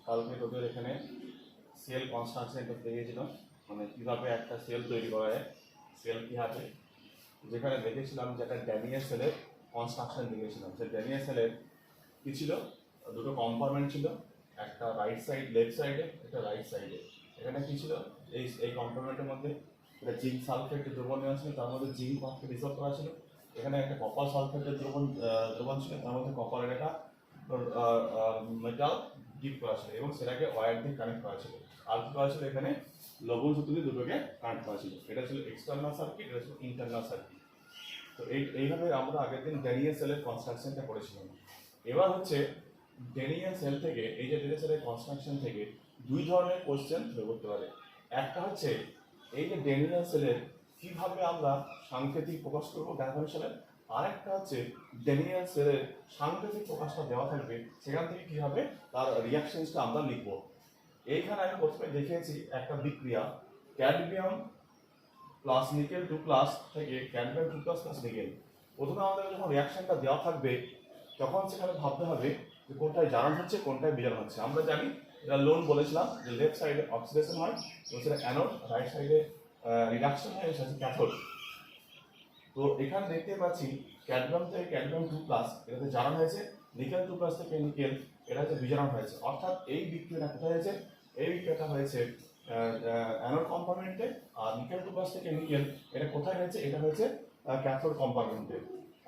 কালকে তোদের এখানে সেল কনস্ট্রাকশনটা দেখেছিলাম, মানে কীভাবে একটা সেল তৈরি করা যায়, সেল কীভাবে, যেখানে দেখেছিলাম যে একটা ড্যানিয়েল সেলের কনস্ট্রাকশন দেখেছিলাম। সেই ড্যানিয়েল সেলের কী ছিল, দুটো কম্পার্টমেন্ট ছিল, একটা রাইট সাইড লেফট সাইডে, একটা রাইট সাইডে। এখানে কী ছিল, এই কম্পার্টমেন্টের মধ্যে একটা জিঙ্ক সালফেটের দ্রবণ নেওয়া ছিল, তার মধ্যে জিঙ্ক ভাগকে রিজার্ভ করা ছিল। এখানে একটা কপার সালফেটের দ্রবণ ছিল, তার মধ্যে কপারের একটা মেটাল ডিপ করা ছিল এবং সেটাকে ওয়্যার দিয়ে কানেক্ট করা ছিল। আর কি করা ছিল, এখানে লবণ সুতো দিয়ে দুটোকে কানেক্ট করা ছিল। এটা ছিল এক্সটার্নাল সার্কিট, এটা ছিল ইন্টারনাল সার্কিট। তো এইভাবে আমরা আগের দিন ড্যানিয়েল সেলের কনস্ট্রাকশনটা করেছিলাম। এবার হচ্ছে ড্যানিয়েল সেল থেকে, এই যে ড্যানিয়েল সেলের কনস্ট্রাকশন থেকে দুই ধরনের কোশ্চেন বের করতে পারে। একটা হচ্ছে এই যে ড্যানিয়েল সেলের কীভাবে আমরা সাংকেতিক প্রকাশ করবো ডাইমেনশনের, আরেকটা হচ্ছে ড্যানিয়েল সেলের সাংকেতিক প্রকাশটা দেওয়া থাকবে, সেখান থেকে কীভাবে তার রিয়াকশনসটা আমরা লিখবো। এইখানে আমি প্রথমে দেখিয়েছি একটা বিক্রিয়া ক্যাডমিয়াম প্লাস নিকেল 2+ থেকে ক্যাডমিয়াম 2+ প্লাস নিকেল। প্রথমে আমাদের যখন রিয়াকশনটা দেওয়া থাকবে তখন সেখানে ভাবতে হবে যে কোনটায় জারণ হচ্ছে কোনটায় বিজারণ হচ্ছে। আমরা জানি এটা লোন বলেছিলাম যে লেফট সাইডে অক্সিডেশন হয় এবং সেটা অ্যানোড, রাইট সাইডে রিডাকশন হয়, সেটা হচ্ছে ক্যাথোড। তো এখানে দেখতে পাচ্ছি ক্যাডমিয়াম থেকে ক্যাডমিয়াম 2+, এটাতে জারণ হয়েছে, নিকেল 2+ থেকে নিকেল, এটা হচ্ছে বিজারণ হয়েছে। অর্থাৎ এই বিক্রিয়াটা কোথায় হয়েছে, এই বিক্রিয়াটা হয়েছে অ্যানোড কম্পার্টমেন্টে, আর নিকেল 2+ থেকে নিকেল এটা কোথায় হয়েছে, এটা হয়েছে ক্যাথোড কম্পার্টমেন্টে।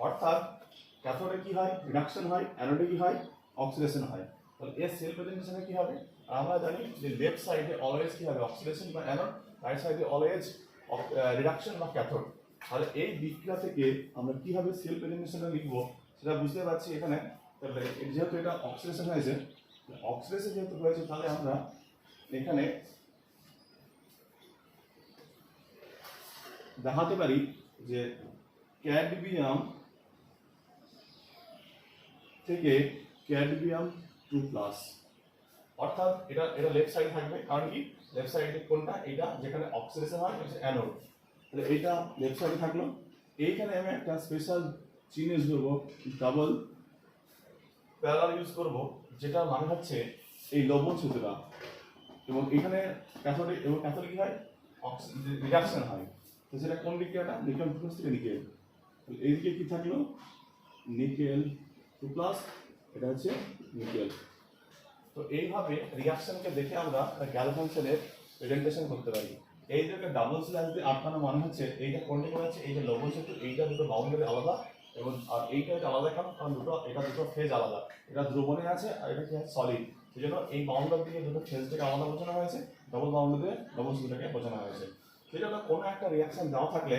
অর্থাৎ ক্যাথোডে কি হয়, রিডাকশন হয়, অ্যানোডে কি হয়, অক্সিডেশন হয়। তাহলে এর সেল প্রেজেন্টেশনে কি হবে, আমরা জানি যে লেফট সাইডে অলওয়েজ কি হবে, অক্সিডেশন বা অ্যানোড, রাইট সাইডে অলওয়েজ রিডাকশন বা ক্যাথোড। তাহলে এই বিক্রিয়া থেকে আমরা কিভাবে সেল প্রেজেন্টেশনে লিখবো সেটা বুঝতে পারছি। এখানে যেহেতু এটা অক্সিডেশন হয়েছে, অক্সিডেশন যেহেতু হয়েছে, তাহলে আমরা এখানে দেখাতে পারি যে ক্যাডমিয়াম থেকে ক্যাডমিয়াম 2+, অর্থাৎ এটা লেফট সাইড থাকবে। কারণ কি, লেফট সাইডে কোনটা, এটা যেখানে অক্সিডেশন হয় অ্যানোড, তাহলে এইটা লেফট সাইডে থাকলো। এইখানে আমি একটা স্পেশাল চিহ্ন ইউজ করবো, ডাবল প্যারালাল ইউজ করবো, যেটা মানে হচ্ছে এই লবণ সুতোটা, এবং এখানে ক্যাথোডে, এবং ক্যাথোডে কি হয়, রিডাকশন হয়। তো সেটা কোন বিক্রিয়াটা, নিকেল 2+ থেকে নিকেল। এইদিকে কি থাকলো, নিকেল 2+, এটা হচ্ছে নিকেল। তো এইভাবে রিয়াকশনকে দেখে আমরা গ্যালভান সেলের প্রেজেন্টেশন করতে পারি। এই যে ডাবল স্ল্যাশ দিয়ে আটকানো মানে হচ্ছে এইটা কোনটি করে হচ্ছে, এই যে লবণ সেতু, এইটা দুটো বাউন্ডারি আলাদা, এবং আর এইটা আলাদা, কারণ এটা দুটো ফেজ আলাদা, এটা দ্রবণে আছে আর এটা কি আছে, সলিড। সেই জন্য এই বাউন্ডারি দিয়ে দুটো ফেজটাকে আলাদা বোঝানো হয়েছে, ডবল বাউন্ডারি দিয়ে লবণ সেতুটাকে বোঝানো হয়েছে। সেই জন্য কোনো একটা রিয়াকশন দেওয়া থাকলে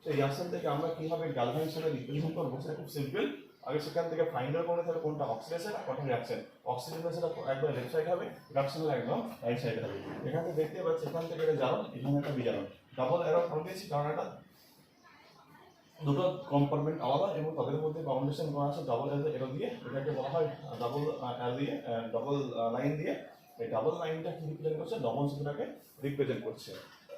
সেই রিয়াকশন থেকে আমরা কিভাবে গ্যালভান সেলের রিপ্রেজেন্ট করবো সেটা খুব সিম্পল। আগে সেখান থেকে ফাইন্ড আউট করতে হবে কোনটা অক্সিডেশন আর কোনটা রিয়াকশন। অক্সিডেশন একদম লেফট সাইড হবে, রিয়াকশন একদম রাইট সাইড হবে। এখান থেকে দেখতে পাচ্ছি এখান থেকে এটা জারণ, এখানে একটা বিজারণ। ডাবল অ্যারো কারণ দিয়েছি, কারণ এটা দুটো কম্পার্টমেন্ট আলাদা এবং তাদের মধ্যে বাউন্ডেশন করা আছে ডাবল অ্যারো দিয়ে। এটাকে বলা হয় ডাবল অ্যারো দিয়ে, ডাবল লাইন দিয়ে। এই ডাবল লাইনটা কি রিপ্রেজেন্ট করছে, লবণ সেতুটাকে রিপ্রেজেন্ট করছে।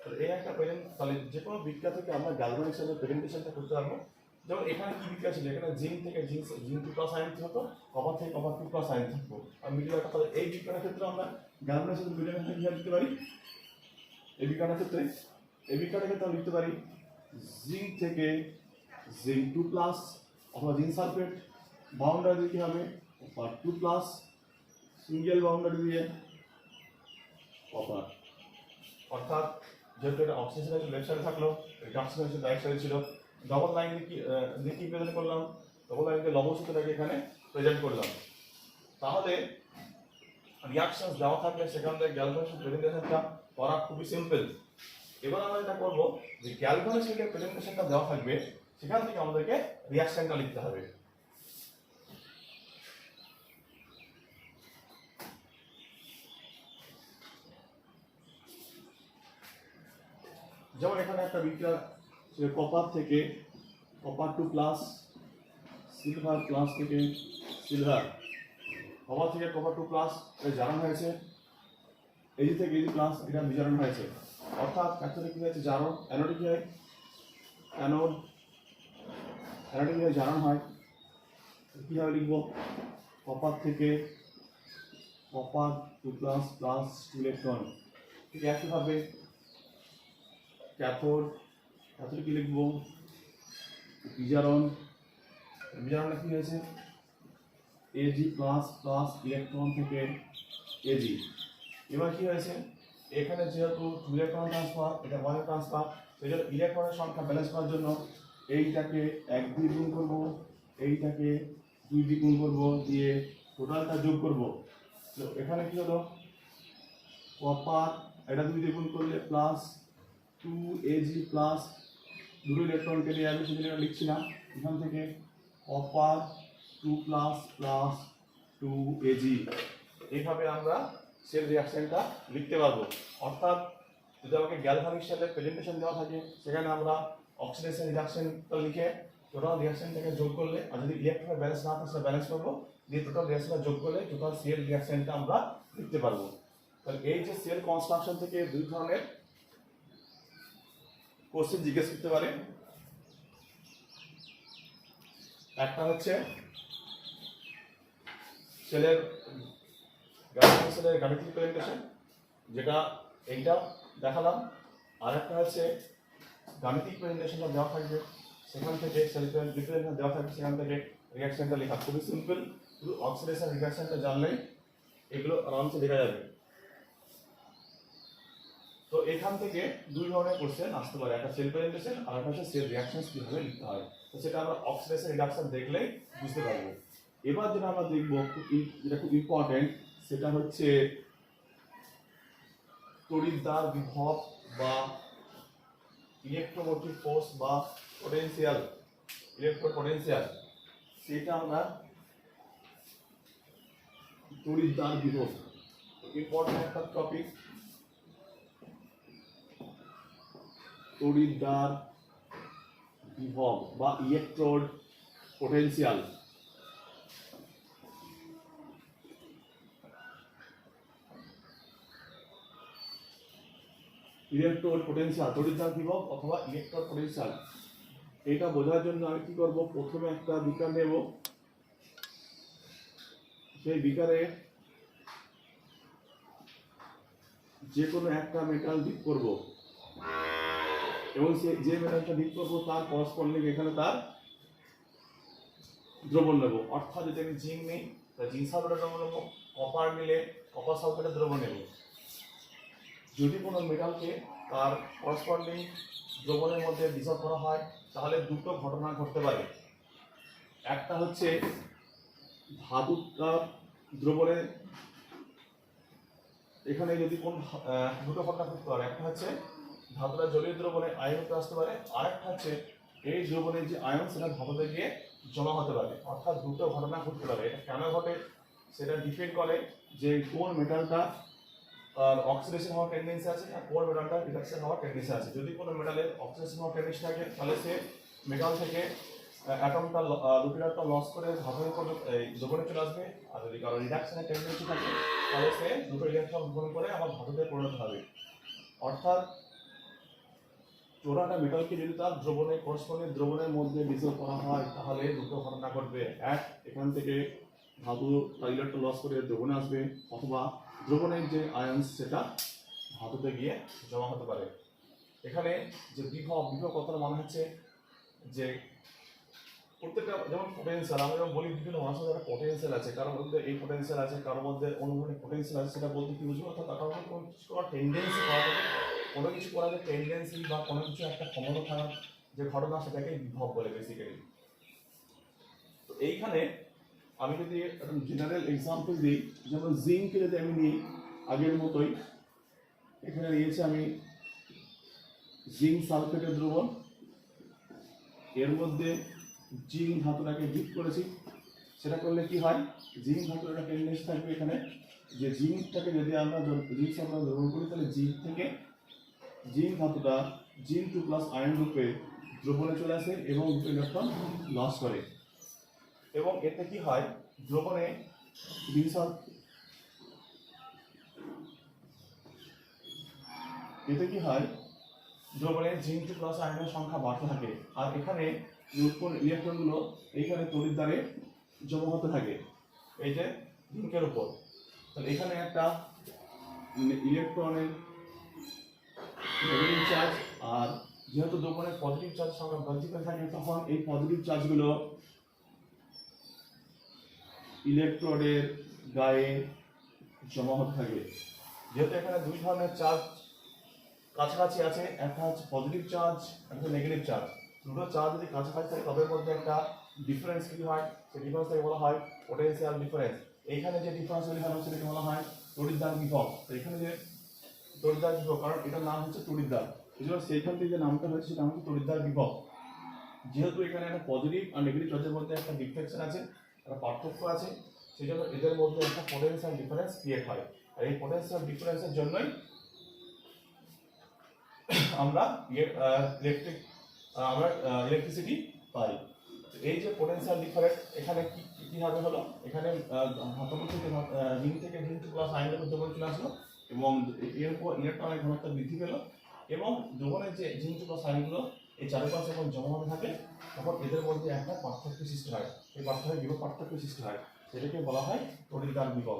তো এই একটা প্রেজেন্ট, তাহলে যে কোনো বিক্রিয়া থেকে আমরা গ্যালভানিক সেলের প্রেজেন্টেশনটা করতে পারবো। যেমন এখানে কি বিক্রিয়া ছিল, এখানে জিঙ্ক থেকে জিঙ্ক 2+ আয়ন হতো, কপার থেকে কপার 2+ আয়ন থাকতো। আর মিডিয়াটা, তাহলে এই বিক্রিয়ার ক্ষেত্রে আমরা গ্যালভানিক সেলের মিডিয়াটা কিভাবে লিখতে পারি, এই বিক্রিয়ার ক্ষেত্রে আমরা লিখতে পারি জিঙ্ক থেকে জিঙ্ক 2+ অথবা জিঙ্ক সালফেট, বাউন্ডারি দিতে হবে কপার 2+, সিঙ্গেল বাউন্ডারি দিয়ে কপার। অর্থাৎ যেহেতু এটা অক্সিডেশন হচ্ছে লেফট সাইডে থাকলো, রিডাকশন হচ্ছে রাইট সাইডে ছিল, ডবল লাইন দিয়ে কি প্রেজেন্ট করলাম, ডবল লাইনকে লবণ সেতুটাকে এখানে প্রেজেন্ট করলাম। তাহলে রিয়াকশন দেওয়া থাকলে সেখান থেকে গ্যালভানিক প্রেজেন্টেশনটা করা খুবই সিম্পল। এবার আমরা যেটা করবো যে গ্যালভানিক সেলের প্রেজেন্টেশনটা দেওয়া থাকবে, সেখান থেকে আমাদেরকে রিয়াকশনটা লিখতে হবে। যেমন এখানে একটা বিক্রিয়া কপার থেকে কপার 2+, সিলভার প্লাস থেকে সিলভার, কপার থেকে কপার 2+, জারণ হয়েছে, এই থেকে এই প্লাস, এটা বিজারণ হয়েছে। অর্থাৎ ক্যাথোডে কি হয়েছে, জারণ, অ্যানোডে কি হয়, অ্যানোডে জারণ হয়। কীভাবে লিখবো, কপার থেকে কপার 2 প্লাস প্লাস 2 ইলেকট্রন। ঠিক একইভাবে ক্যাথোড, ক্যাথোড কি লিখবো বিজারণ, বিজারণটা কি হয়েছে Ag প্লাস প্লাস ইলেকট্রন থেকে Ag। এবার কি হয়েছে এখানে যেহেতু 2 ইলেকট্রন ট্রান্সফার, এটা 1 ট্রান্সফার, সেই জন্য ইলেকট্রনের সংখ্যা ব্যালেন্স করার জন্য এইটাকে 1 দিয়ে গুণ করব, এইটাকে 2 দিয়ে গুণ করব, দিয়ে টোটালটা যোগ করব। তো এখানে কি হলো কপার, এটা 2 দিয়ে গুণ করলে প্লাস 2Ag প্লাস দুটো ইলেকট্রন কেটে যাবে, সেজন্য এটা লিখছি না। এখান থেকে কপার 2 প্লাস প্লাস 2Ag। এইভাবে আমরা সেল রিঅ্যাকশনটা লিখতে পারবো। অর্থাৎ যদি আমাকে গ্যালভানিক সেলের প্রেজেন্টেশন দেওয়া থাকে, সেখানে আমরা অক্সিডেশন রিডাকশনটা লিখে টোটাল রিঅ্যাকশনটাকে যোগ করলে, আর যদি ইলেকট্রনের ব্যালেন্স না থাকে সেটা ব্যালেন্স করবো, দিয়ে টোটাল রিঅ্যাকশনটা যোগ করলে টোটাল সেল রিঅ্যাকশনটা আমরা লিখতে পারবো। তাহলে এই যে সেল কনস্ট্রাকশন থেকে দুই ধরনের কোশ্চেন জিজ্ঞেস করতে পারে। একটা হচ্ছে সেলের গাণিতিক প্রেজেন্টেশন, যেটা এইটা দেখালাম, আর একটা হচ্ছে গাণিতিক প্রেজেন্টেশনটা দেওয়া থাকবে, সেখান থেকে সেল রিপ্রেজেন্টেশন দেওয়া থাকবে, সেখান থেকে রিঅ্যাকশনটা লেখা খুবই সিম্পল। শুধু অক্সিডেশন রিঅ্যাকশনটা জানলেই এগুলো আরামসে লেখা যাবে। তো এখান থেকে দুই ধরনের কোশ্চেন আসতে পারে, একটা সেল প্রেজেন্টেশন আর একটা হচ্ছে সেল রিঅ্যাকশনস কিভাবে লিখতে হয়। তো সেটা আমরা অক্সিডেশন রিডাকশন দেখলেই বুঝতে পারবো। এবার যেটা আমরা দেখবো, যেটা খুব ইম্পর্টেন্ট, সেটা হচ্ছে তড়িৎদ্বার বিভব বা ইলেকট্রোমোটিভ ফোর্স বা পোটেনশিয়াল, ইলেকট্রোপোটেনশিয়াল। সেটা আমরা তড়িৎদ্বার বিভব, ইম্পর্টেন্ট একটা টপিক, তড়িৎদ্বার বিভব বা ইলেকট্রোড পোটেনশিয়াল। ইলেকট্রোড পোটেনশিয়াল, তড়িৎদ্বার বিভব অথবা ইলেকট্রোড পোটেনশিয়াল। এটা বোঝার জন্য আমি কি করব, প্রথমে একটা বিকার নেব, সেই বিকারে যে কোনো একটা মেটাল ডিপ করব, এবং সে যে মেটালটা ডিপ করবো তার করসপন্ডিং এখানে তার দ্রবণ নেব। অর্থাৎ যদি আমি জিঙ্ক নিই, জিঙ্ক সালফেটের দ্রবণ নেব, কপার নিলে কপার সালফেটের দ্রবণ নেব। যদি কোনো মেটালকে তার করসপন্ডিং দ্রবণের মধ্যে ডিসলভ করা হয়, তাহলে দুটো ঘটনা ঘটতে পারে। একটা হচ্ছে ধাতুটা দ্রবণে, এখানে যদি কোন দুটো ঘটনা ঘটতে পারে, একটা হচ্ছে ধাতুটা জলীয় দ্রবণে আয়নিত আসতে পারে, আরেকটা হচ্ছে এই দ্রবণের যে আয়ন সেটা ধাতুতে গিয়ে জমা হতে পারে। অর্থাৎ দুটো ঘটনা ঘটতে পারে। এটা কেন ঘটে সেটা ডিপেন্ড করে যে কোন মেটালটা অক্সিডেশন হওয়ার টেন্ডেন্সি আছে আর কোন মেটালটা রিডাকশন হওয়ার টেন্ডেন্সি আছে। যদি কোনো মেটালের অক্সিডেশন হওয়ার টেন্ডেন্সি থাকে, তাহলে সে মেটাল থেকে অ্যাটমটা দুটো লস করে ধাতুর উপর দ্রবণে চলে আসবে। আর যদি কারো রিডাকশনের টেন্ডেন্সি থাকে, তাহলে সে দুটো ইলেকট্রন গ্রহণ করে আবার ধাতুতে পরিণত হবে। অর্থাৎ চোরাটা মেটালকে যদি তার দ্রবণে করসপন্ডিং দ্রবণের মধ্যে ডিসলভ করা হয়, তাহলে দুটো ঘটনা ঘটবে। এক, এখান থেকে ধাতু ইলেকট্রন লস করে দ্রবণে আসবে, অথবা দ্রবণের যে আয়ন সেটা ধাতুতে গিয়ে জমা হতে পারে। এখানে যে বিভব, বিভব কথাটা মনে হচ্ছে যে প্রত্যেকটা, যেমন পোটেনশিয়াল, আমরা যেমন বলি বিভিন্ন মানুষের একটা পোটেনশিয়াল আছে, কারোর মধ্যে এই পোটেনশিয়াল আছে, কারোর মধ্যে অনুভূমিক পোটেনশিয়াল আছে। সেটা বলতে কি বুঝবো, অর্থাৎ কারোর মধ্যে কোনো কিছু করার টেন্ডেন্সি করা থাকে, কোনো কিছু করার যে টেন্ডেন্সি বা কোনো কিছু একটা ক্ষমতা থাকার যে ঘটনা, সেটাকে বিভব বলে বেসিক্যালি। তো এইখানে আমি যদি একটা জেনারেল এক্সাম্পল দিই, যেমন জিঙ্ককে যদি আমি নিই আগের মতোই, এখানে নিয়েছি আমি জিঙ্ক সালফেটের দ্রবণ, এর মধ্যে জিঙ্ক ধাতুটাকে ডিপ করেছি। সেটা করলে কি হয়, জিঙ্ক ধাতুর একটা টেন্ডেন্সি থাকবে এখানে, যে জিঙ্কটাকে যদি আমরা জিঙ্ক সালফেট দ্রবণ করি, তাহলে জিঙ্ক থেকে জিঙ্ক ধাতুটা জিঙ্ক 2 প্লাস আয়ন রূপে দ্রবণে চলে আসে এবং দুটো ইলেকট্রন লস করে। এবং এতে কি হয়, দ্রবণে এতে কি হয়, দ্রবণে জিঙ্ক 2 প্লাস আয়নের সংখ্যা বাড়তে থাকে, আর এখানে উৎপন্ন ইলেকট্রনগুলো এইখানে তড়িৎদ্বারে জমা হতে থাকে এই যে জিঙ্কের উপর। তাহলে এখানে একটা ইলেকট্রনের নেগেটিভ চার্জ, আর যেহেতু দোকানে পজিটিভ চার্জ সংখ্যা বৃদ্ধি পেতে থাকে তখন এই পজিটিভ চার্জগুলো ইলেকট্রোডের গায়ে জমা হতে থাকে। যেহেতু এখানে দুই ধরনের চার্জ কাছাকাছি আছে, একটা হচ্ছে পজিটিভ চার্জ, একটা নেগেটিভ চার্জ। দুটো চার্জ যদি কাছাকাছি থাকে তবে মধ্যে একটা ডিফারেন্স কি হয়, সেই ডিফারেন্সটাকে বলা হয় পোটেনশিয়াল ডিফারেন্স। এইখানে যে ডিফারেন্স এখানে হচ্ছে সেটাকে বলা হয় তড়িৎদ্বার বিভব। তো এখানে যে তড়িৎদ্বার বিভব, কারণ এটার নাম হচ্ছে তড়িৎদ্বার, এই জন্য সেইখান থেকে যে নামটা হয়েছে সেটা হচ্ছে তড়িৎদ্বার বিভব। যেহেতু এখানে একটা পজিটিভ আর নেগেটিভ চার্জের মধ্যে একটা ডিফ্লেকশন আছে, একটা পার্থক্য আছে, সেই জন্য এদের মধ্যে একটা পোটেনশিয়াল ডিফারেন্স ক্রিয়েট হয়। আর এই পোটেনশিয়াল ডিফারেন্সের জন্যই আমরা ইলেকট্রিসিটি পাই। এই যে পোটেনশিয়াল ডিফারেন্স এখানে কিভাবে হলো, এখানে ধাতব থেকে রিং থেকে রিং টু প্লাস আয়নের মধ্যে চলে আসলো এবং এর উপর ইলেকট্রনের ঘনত্ব বৃদ্ধি পেল এবং যখনের যে রিং টু প্লাস আয়নগুলো এই চারপাশে যখন জমা হতে থাকে তখন এদের মধ্যে একটা পার্থক্য সৃষ্টি হয়। এই পার্থক্য বিভব পার্থক্য সৃষ্টি হয়, সেটাকে বলা হয় তড়িৎদ্বার বিভব।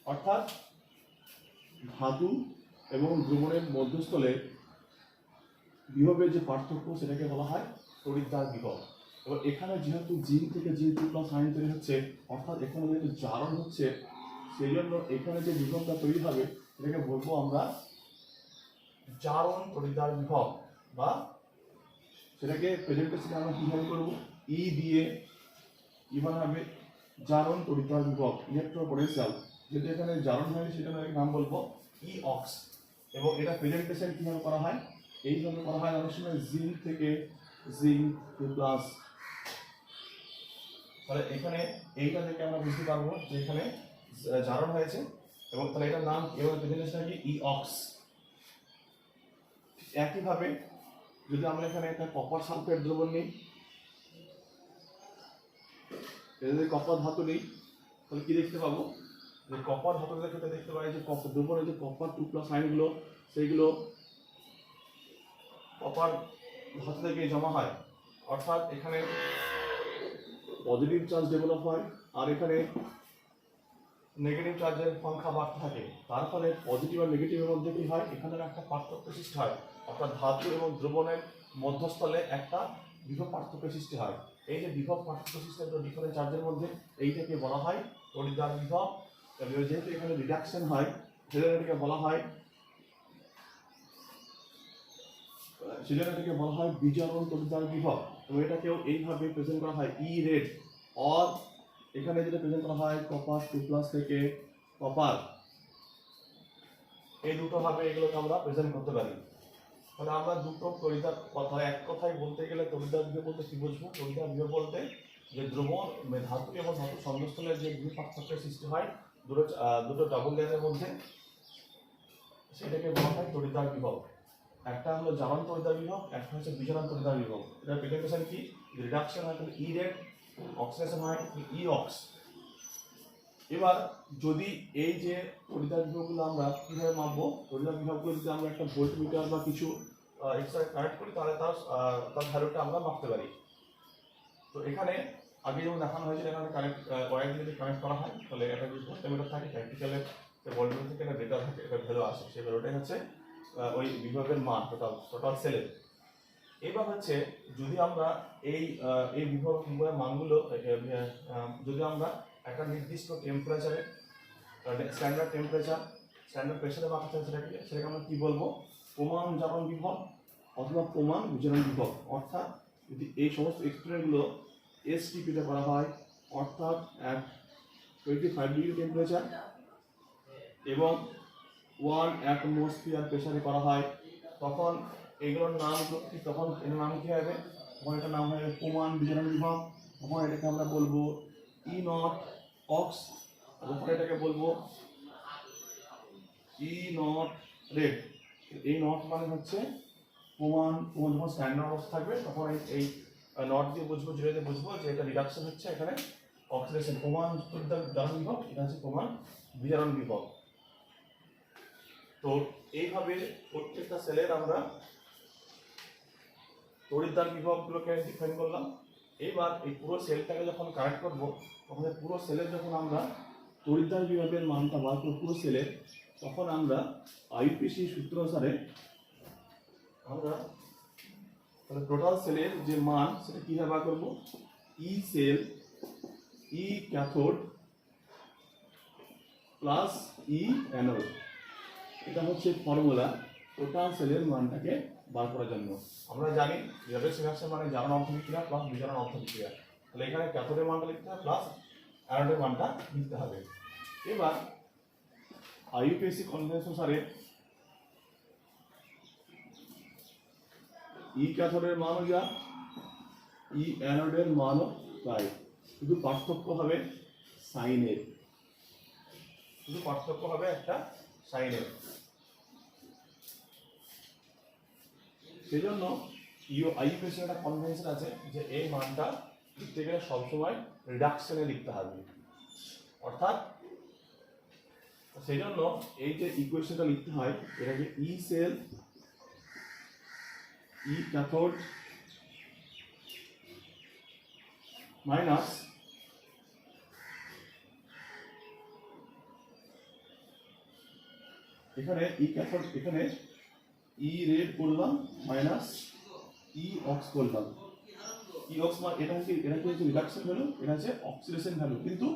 অর্থাৎ ধাতু এবং দ্রবণের মধ্যস্থলে বিভবের যে পার্থক্য সেটাকে বলা হয় তড়িৎদ্বার বিভব। এবার এখানে যেহেতু জিন থেকে জিন টু প্লাস আয়ন তৈরি হচ্ছে, অর্থাৎ এখানে যেহেতু জারণ হচ্ছে, সেই জন্য এখানে যে বিভবটা তৈরি হবে সেটাকে বলবো আমরা জারণ তড়িৎদ্বার বিভব, বা সেটাকে প্রেজেন্টেশনে আমরা কিভাবে করবো, ই দিয়ে কিভাবে হবে জারণ তড়িৎদ্বার বিভব, ইলেকট্রোপোটেনশিয়াল। যেহেতু এখানে জারণ হয় সেটা নাম বলবো ই অক্স। এবং এটা প্রেজেন্টেশন কিভাবে করা হয়, এইভাবে করা হয় অনেক সময় জিঙ্ক থেকে জিঙ্ক টু প্লাস। তাহলে এখানে এইটা থেকে আমরা বুঝতে পারবো যে এখানে জারণ হয়েছে এবং তাহলে এটার নাম এবং প্রেজেন্টেশন কি ই অক্স। একইভাবে যদি আমরা এখানে একটা কপার সালফেট দ্রবণ নিই, যদি কপার ধাতু নিই তাহলে কি দেখতে পাবো, যে কপার ধাতুদের ক্ষেত্রে দেখতে পাই যে দ্রবণের যে কপার টু প্লাস আয়নগুলো সেইগুলো কপার ধাতু থেকে জমা হয়। অর্থাৎ এখানে পজিটিভ চার্জ ডেভেলপ হয় আর এখানে নেগেটিভ চার্জের সংখ্যা বাড়তে থাকে। তার ফলে পজিটিভ আর নেগেটিভের মধ্যে কি হয়, এখানে একটা পার্থক্য সৃষ্টি হয়। অর্থাৎ ধাতু এবং দ্রবণের মধ্যস্থলে একটা বিভব পার্থক্য সৃষ্টি হয়। এই যে বিভব পার্থক্য সৃষ্টি হয় ডিফারেন্ট চার্জের মধ্যে, এইটাকে বলা হয় তড়িৎদ্বার বিভব। যেহেতু এখানে রিডাকশন হয় সেজন্য এটাকে বলা হয় বিজারণ তড়িৎদ্বার বিভব। এবং এটাকেও এইভাবে প্রেজেন্ট করা হয় ই রেড, অর এখানে যেটা প্রেজেন্ট করা হয় কপার টু প্লাস থেকে কপার। এই দুটো ভাবে এগুলোকে আমরা প্রেজেন্ট করতে পারি। মানে আমরা দুটো তড়িৎদ্বার কথা, এক কথায় বলতে গেলে তড়িৎদ্বার বিভব বলতে কি বুঝবো, তড়িৎদ্বার বিভব বলতে যে দ্রবণ ধাতু এবং ধাতু সংযোগস্থলে যে বিভব পার্থক্যের সৃষ্টি হয় দুটো ডাবল লেয়ারের মধ্যে, সেটাকে বলা হয় তড়িৎদ্বার বিভব। একটা হলো জারণ তড়িৎদ্বার বিভব, একটা হচ্ছে বিজারণ তড়িৎদ্বার বিভব। এটা প্রেজেন্টেশন কি, রিডাকশন হয় তাহলে ই রেড, অক্সিডেশন হয় ই অক্স। এবার যদি এই যে তড়িৎদ্বার বিভবগুলো আমরা কিভাবে মাপবো, তড়িৎদ্বার বিভবগুলো যদি আমরা একটা ভোল্টমিটার বা কিছু এক্সট্রা কানেক্ট করি তাহলে তার ভ্যালুটা আমরা মাপতে পারি। তো এখানে আগে যেমন দেখানো হয়েছিল, এখানে কানেক্ট ওয়্যার যদি কানেক্ট করা হয় তাহলে একটা যদি ভোল্টমিটার থাকে, প্র্যাকটিক্যালে ভোল্টমিটার থেকে একটা ডেটা থাকে, একটা ভ্যালু আসে, সেই ভ্যালুটাই হচ্ছে ওই বিভবের মান, টোটাল সেলের। এবার হচ্ছে যদি আমরা এই বিভবের মানগুলো যদি আমরা একটা নির্দিষ্ট টেম্পারেচারে, স্ট্যান্ডার্ড টেম্পারেচার, স্ট্যান্ডার্ড প্রেসারে মাপতে হয়, সেটাকে আমরা কি বলবো, প্রমাণ জারণ বিভব অথবা প্রমাণ বিজারণ বিভব। অর্থাৎ যদি এই সমস্ত এক্সপেরিমেন্টগুলো এসটিপিতে করা হয়, অর্থাৎ 25 ডিগ্রি টেম্পারেচার এবং 1 অ্যাটমসফিয়ার প্রেসারে করা হয়, তখন এগুলোর নাম কি, তখন এর নাম কি হবে, তখন এটার নাম হবে প্রমাণ বিজারণ বিভব। তখন এটাকে আমরা বলবো ই নট অক্স, তখন এটাকে বলবো ই নট রেড। এই নট মানে হচ্ছে প্রমাণ যখন স্ট্যান্ডার্ড অবস্থা থাকবে তখন এই নট দিয়ে বুঝবো, জিরো দিয়ে বুঝবো যে এটা রিডাকশন হচ্ছে, এখানে অক্সিডেশন। প্রমাণ জারণ বিভব, এটা হচ্ছে প্রমাণ বিজারণ বিভব। তো এইভাবে প্রত্যেকটা সেলের আমরা তড়িৎদ্বার বিভবগুলোকে ডিফাইন করলাম। এবার এই পুরো সেলটাকে যখন কানেক্ট করব, তখন পুরো সেলের যখন আমরা তড়িৎদ্বার বিভবের মানটা বার করব পুরো সেলের, তখন আমরা আইপিসি সূত্র অনুসারে আমরা তাহলে টোটাল সেলের যে মান সেটা কিভাবে বার করব, ই সেল ই ক্যাথোড প্লাস ই অ্যানোড, এটা হচ্ছে ফর্মুলা টোটাল সেলের মানটাকে বার করার জন্য। আমরা জানি রিভার্স রিঅ্যাকশন মানে জারণ অর্ধবিক্রিয়া প্লাস বিজারণ অর্ধবিক্রিয়া, তাহলে এখানে ক্যাথোডের মানটা লিখতে হবে প্লাস অ্যানোডের মানটা লিখতে হবে। এবার আইইউপিএসসি কনভেনশন অনুসারে ই ক্যাথোডের মানও যা ই অ্যানোডের মানও তাই, শুধু পার্থক্য হবে সাইনের, শুধু পার্থক্য হবে একটা সাইনের। সেই জন্য আইইউপিএসসি একটা কনভেনশন আছে যে এই মানটা লিখতে গেলে সবসময় রিডাকশনে লিখতে হবে, অর্থাৎ সেই জন্য এই যে ইকুয়েশনটা লিখতে হয় এটাকে ই সেল ই ক্যাথোড মাইনাস এখানে ই ক্যাথোড, এখানে ই রেড করলাম মাইনাস ই অক্স করলাম। ই অক্স মানে এটা হচ্ছে রিডাকশন ভ্যালু, এটা হচ্ছে অক্সিডেশন ভ্যালু, কিন্তু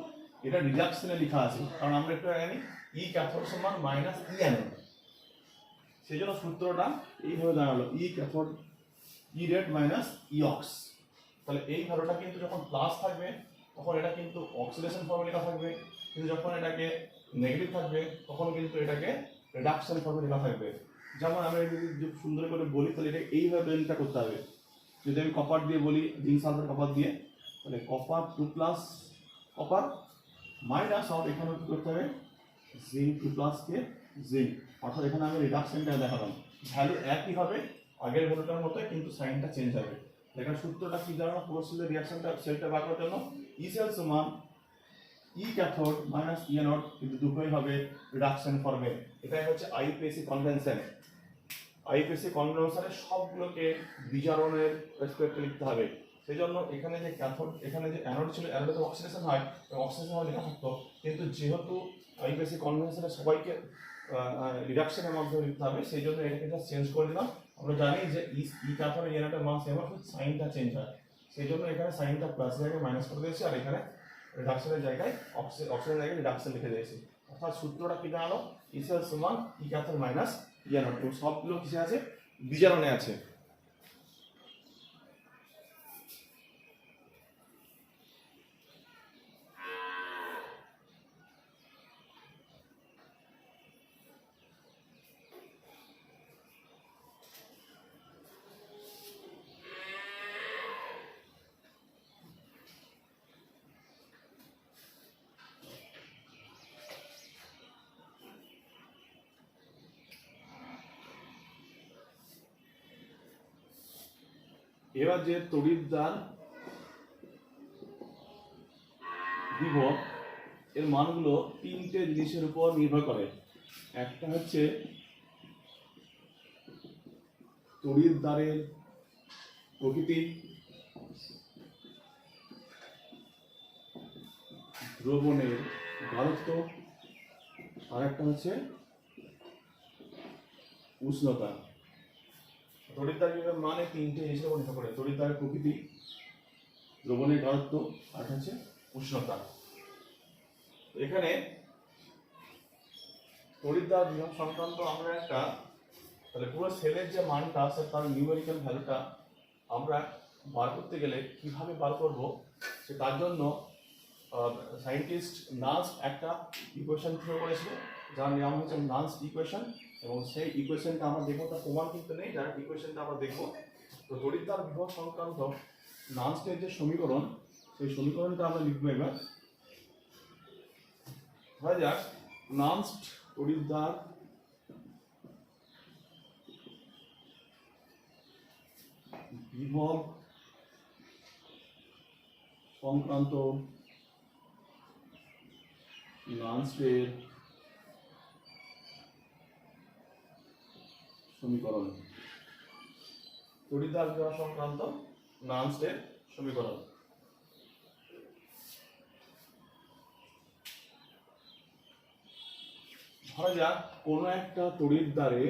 এটা রিডাকশনে লেখা আছে কারণ আমরা একটু জানি ই ক্যাথোড সমান মাইনাস ই অ্যানোড, সেই জন্য সূত্রটা এইভাবে দাঁড়ালো ই ক্যাথোড ই রেড মাইনাস ই অক্স। তাহলে এই ভ্যালুটা কিন্তু যখন প্লাস থাকবে তখন এটা কিন্তু অক্সিডেশন ফর্মে লেখা থাকবে, কিন্তু যখন এটাকে নেগেটিভ থাকবে তখন কিন্তু এটাকে রিডাকশন ফর্মে লেখা থাকবে। যেমন আমি যদি সুন্দর করে বলি তাহলে এটা এইভাবে ব্রেনটা করতে হবে। যদি আমি কপার দিয়ে বলি জিঙ্ক সালফেট কপার দিয়ে, তাহলে কপার 2 প্লাস কপার মাইনাস আর এখানে কি করতে হবে জিঙ্ক 2 প্লাস কে জিঙ্ক, অর্থাৎ এখানে আমি রিডাকশনটা দেখালাম, ভ্যালু একই হবে আগের ভ্যালুটার মতো, কিন্তু সাইনটা চেঞ্জ হবে। এখানে সূত্রটা কি জানো, পুরো সেলের রিঅ্যাকশনটা সেলটা বার করার জন্য ই সেল সমান ই ক্যাথোড মাইনাস ই অ্যানোড, কিন্তু দুটোই হবে রিডাকশন ফর্মে। এটাই হচ্ছে আইইউপিএসসি কনভেনশন। আইইউপিএসসি কনভেনশনে সবগুলোকে বিজারণের রেসপেক্টে লিখতে হবে। সেই জন্য এখানে যে ক্যাথোড, এখানে যে অ্যানোড ছিল, অ্যানোডে তো অক্সিডেশন হয়, অক্সিডেশন হয় লেখা থাকতো, কিন্তু যেহেতু আইইউপিএসসি কনভেনশনে সবাইকে রিডাকশনের মাধ্যমে লিখতে হবে, সেই জন্য এটাকে জাস্ট চেঞ্জ করে দিলাম। আমরা জানি যে ই ক্যাথোড ই অ্যানোডের মান সেম হয়, সাইনটা চেঞ্জ হয়, সেই জন্য এখানে সাইনটা প্লাস জায়গায় মাইনাস করে দিয়েছি, আর এখানে রিডাকশনের জায়গায় অক্সিজেনের জায়গায় রিডাকশন লিখে দিয়েছি। অর্থাৎ সূত্রটা কি দাঁড়ালো, ই সেল সমান ই ক্যাথোড মাইনাস ই অ্যানোড, সবগুলো কিসে আছে, বিজারণে আছে। এবার যে তড়িৎদ্বার বিভব এর মানগুলো তিনটে জিনিসের উপর নির্ভর করে। একটা হচ্ছে তড়িৎদ্বারের প্রকৃতি, দ্রবণের ঘনত্ব, আর একটা হচ্ছে উষ্ণতা। তড়িৎদ্বার বিভবের মানে তিনটে জিনিসের উপর নির্ভর করে, তড়িৎদ্বারের প্রকৃতি, দ্রবণের ঘনত্ব, আর হচ্ছে উষ্ণতা। এখানে তড়িৎদ্বার বিভব সংক্রান্ত আমরা একটা, তাহলে পুরো সেলের যে মানটা আছে তার নিউমেরিক্যাল ভ্যালুটা আমরা বার করতে গেলে কিভাবে বার করব, সে তার জন্য সায়েন্টিস্ট নান্স একটা ইকুয়েশন প্রয়োগ করেছিল, যার নাম হচ্ছে নান্স ইকুয়েশন, এবং সেই ইকুয়েশনটা আমরা দেখবো, তার প্রমাণ কিন্তু নেই, যার ইকুয়েশনটা আমরা দেখবো। তো তড়িৎদ্বার বিভব সংক্রান্ত নান্সের যে সমীকরণ, সেই সমীকরণটা আমরা লিখবো। এবার ধরা যাক নান্স তড়িৎদ্বার বিভব সংক্রান্ত নান্সের সমীকরণ, তড়িৎদ্বার বিভব সংক্রান্ত নান্সের সমীকরণ। ধরা যাক কোনো একটা তড়িৎদ্বারে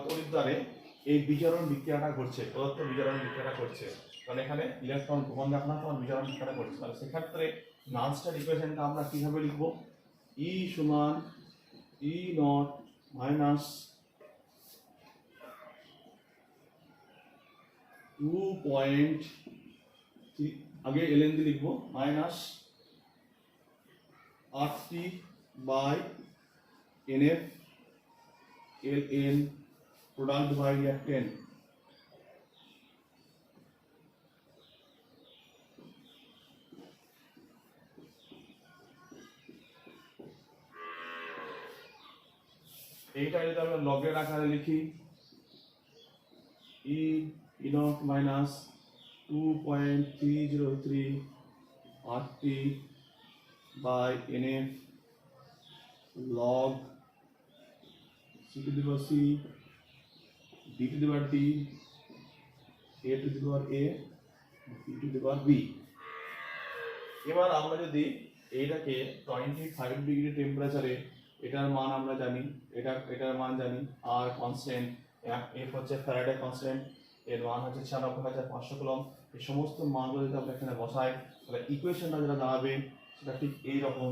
তড়িৎদ্বারে এই বিজারণ বিক্রিয়াটা ঘটছে, প্রদত্ত বিজারণ বিক্রিয়াটা ঘটছে, কারণ এখানে ইলেকট্রন প্রবণ রাখনা তখন বিজারণ বিক্রিয়াটা ঘটছে। তাহলে সেক্ষেত্রে নাল-স্টার ইকুয়েশনটা আমরা কিভাবে লিখবো? E সমান E নট মাইনাস 2.3, আগে ln দিয়ে লিখবো, minus RT by NF ln product by reactant এইটা যদি আমরা লগের আকারে লিখি E naught minus 2.303 RT by NF log C to the power C D to the power D A to the power A B to the power B। এবার আমরা যদি এইটাকে 25 ডিগ্রি টেম্পারেচারে, এটার মান আমরা জানি, এটার মান জানি, আর কনস্ট্যান্ট এফ হচ্ছে ফ্যারাডে কনস্ট্যান্ট, এর মান হচ্ছে 96,500 কুলম্ব। এই সমস্ত মানগুলো যদি আমরা এখানে বসাই তাহলে ইকুয়েশনটা যেটা দাঁড়াবে সেটা ঠিক এই রকম।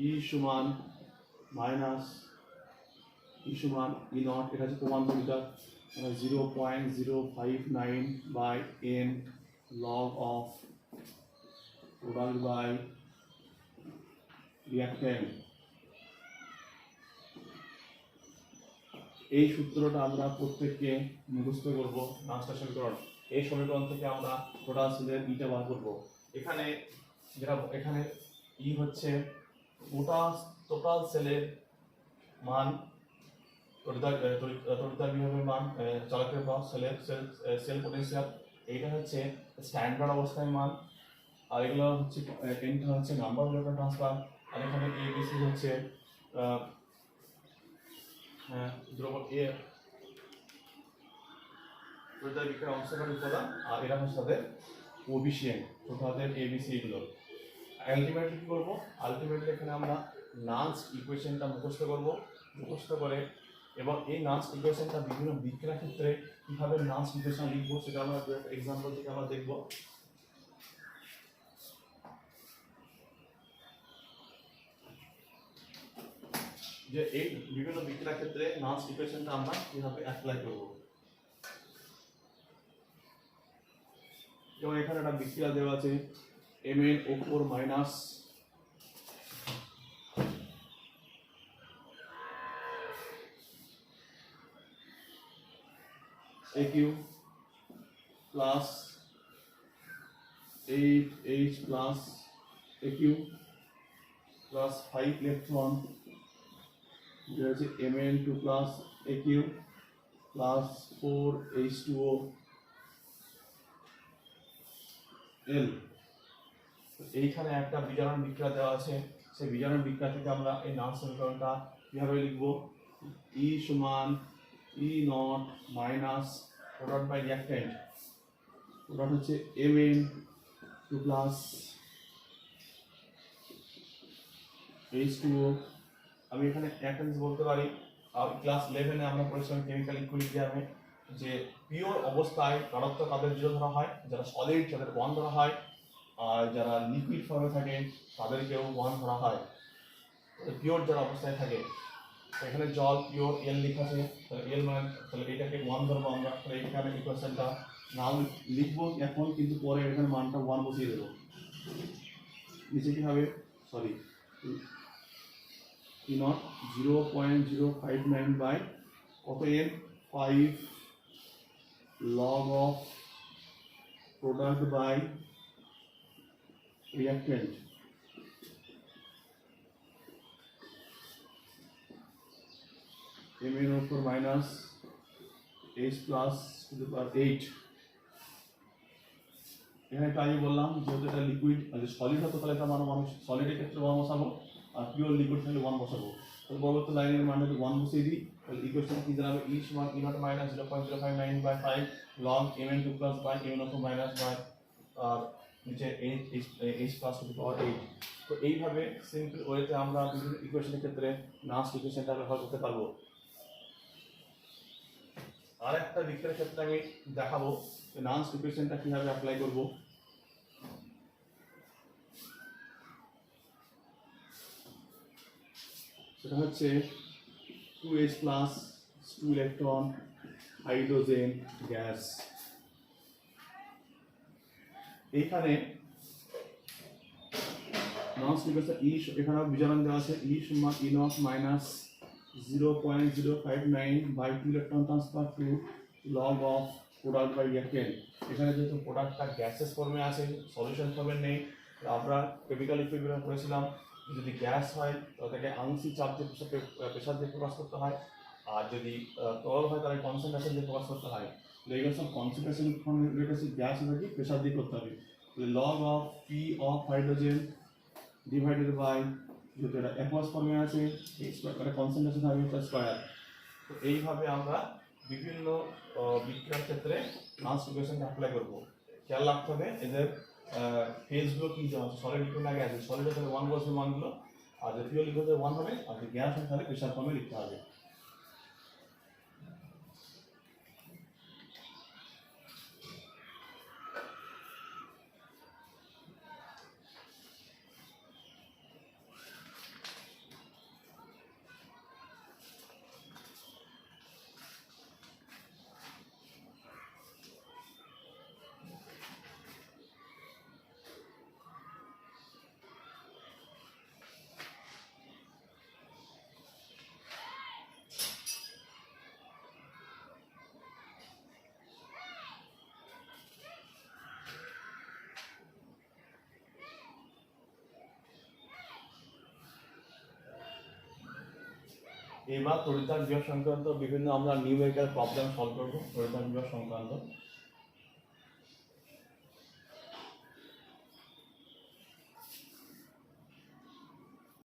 E সমান মাইনাস E সমান E নট, এটা হচ্ছে প্রমাণিত 0.059 by n log of product by reactant। এই সূত্রটা আমরা প্রত্যেককে মুখস্থ করব, নাল-স্টার সমীকরণ। এই সমীকরণ থেকে আমরা টোটাল সেলের ইটা বার করব। এখানে এখানে ই হচ্ছে টোটাল সেলের মান, তড়িৎদ্বার বিভবের মান, চলাচলের প্রভাব, সেল পটেনশিয়াল, এইটা হচ্ছে স্ট্যান্ডার্ড অবস্থায় মান, আর এগুলো হচ্ছে এনটা হচ্ছে নাম্বার অফ ইলেকট্রন ট্রান্সফার, আর এখানে এবিসি হচ্ছে দ্রবণ এ তড়িৎদ্বার বিক্রিয়ার অংশকারী উপাদান, আর এরা হচ্ছে তাদের কোএফিসিয়েন্ট, তাদের এবিসি এগুলো। আলটিমেটলি কি করব? আলটিমেটলি এখানে আমরা নালস ইকুয়েশনটা মুখস্থ করে এবং এই নালস ইকুয়েশনটা বিভিন্ন বিক্রিয়ার ক্ষেত্রে কিভাবে নালস ইকুয়েশন লিখবো সেটা আমরা এক্সাম্পল থেকে আমরা দেখব। যে এই বিভিন্ন বিক্রিয়ার ক্ষেত্রে নালস ইকুয়েশনটা আমরা কিভাবে অ্যাপ্লাই করব। যেমন এখানে একটা বিক্রিয়া দেওয়া আছে MnO4 minus AQ plus 8H plus AQ plus 5 electron, যেটা হচ্ছে Mn2 plus AQ plus 4H2O L। এইখানে একটা বিজারণ বিক্রিয়া দেওয়া আছে, সেই বিজারণ বিক্রিয়া থেকে আমরা এই নাল সমীকরণটা কিভাবে লিখবো? E সমান E not minus product by reactant, product হচ্ছে Mn2 প্লাস H2O। আমি এখানে একটা জিনিস বলতে পারি, ক্লাস 11-এ আমরা পড়েছিলাম কেমিক্যাল ইকুইলিব্রিয়ামে যে পিওর অবস্থায় পদার্থ তাদের 0 ধরা হয়, যারা সলিড তাদের 1 ধরা হয়, আর যারা লিকুইড ফর্মে থাকে তাদেরকেও 1 ধরা হয়। পিওর যারা অবস্থায় থাকে, এখানে জল পিওর এল লেখা আছে, তাহলে এল মানে তাহলে এটাকে 1 ধরবো আমরা। তাহলে এখানে ইকুয়েশনটা নাও লিখবো এখন, কিন্তু পরে এখানে মানটা 1 বসিয়ে দেবো। নিচে কি হবে? সরি, E নট 0.059 বাই কত n 5 log of product by reactant। mn over 4 minus h plus to the power 8 এখানে একটু আগে বললাম যেহেতু এটা লিকুইড আর সলিড হতো তাহলে এটা মানুষ সলিডের ক্ষেত্রে 1 বসাবো আর পিওর লিকুইড থাকলে 1 বসাবো তাহলে পরবর্তী লাইনের মান যদি 1 বসিয়ে দিই তাহলে ইকুয়েশন কি দাঁড়াবে e সমান e not minus 0.059/5 log mn2 plus by mn of minus by আর নিচে h plus to the power 8 তো এইভাবে সিম্পল ওয়েতে আমরা বিভিন্ন ইকুয়েশনের ক্ষেত্রে নাস্ট ইকুয়েশনটা ব্যবহার করতে পারবো আর একটা বিক্রিয়ার ক্ষেত্রে আমি দেখাবো যে নাস্ট ইকুয়েশনটা কিভাবে অ্যাপ্লাই করব সেটা হচ্ছে 2h plus 2 electron hydrogen gas এইখানে নাস্ট ইকুয়েশন e এখানে বিজারণ দেওয়া আছে e সমান e not minus 0.059 by 2 electron transfer to log of product by reactant এখানে যেহেতু প্রোডাক্টটা গ্যাসেস ফর্মে আছে সলিউশন ফর্মে নেই আমরা কেমিক্যাল ইকুইলিব্রিয়াম করেছিলাম যদি গ্যাস হয় তাহলে আংশিক চাপ দিয়ে প্রেসার দিয়ে প্রকাশ করতে হয় আর যদি তরল হয় তাহলে কনসেন্ট্রেশন দিয়ে প্রকাশ করতে হয় regulation concentration from regulation gas হবে প্রেসার দিয়ে করতে হবে log of p of hydrogen divided by যেটা এটা অ্যাকুয়াস ফর্মে আছে এটা কনসেন্ট্রেশন হবে প্লাস স্কয়ার তো এইভাবে আমরা বিভিন্ন বিক্রিয়ার ক্ষেত্রে নাস্ট ইকুয়েশনটা অ্যাপ্লাই করব খেয়াল রাখতে হবে এদের ফেজগুলো কি দেওয়া আছে সলিড লিকুইড না গ্যাস সলিড হলে 1 বসবে মানগুলো আর যদি পিওর লিকুইড হলে 1 হবে আর যদি গ্যাস হয় তাহলে প্রেসার ফর্মে লিখতে হবে এবার তড়িৎদ্বার বিভব সংক্রান্ত বিভিন্ন আমরা নিউমেরিক্যাল প্রবলেম সলভ করব তড়িৎদ্বার বিভব সংক্রান্ত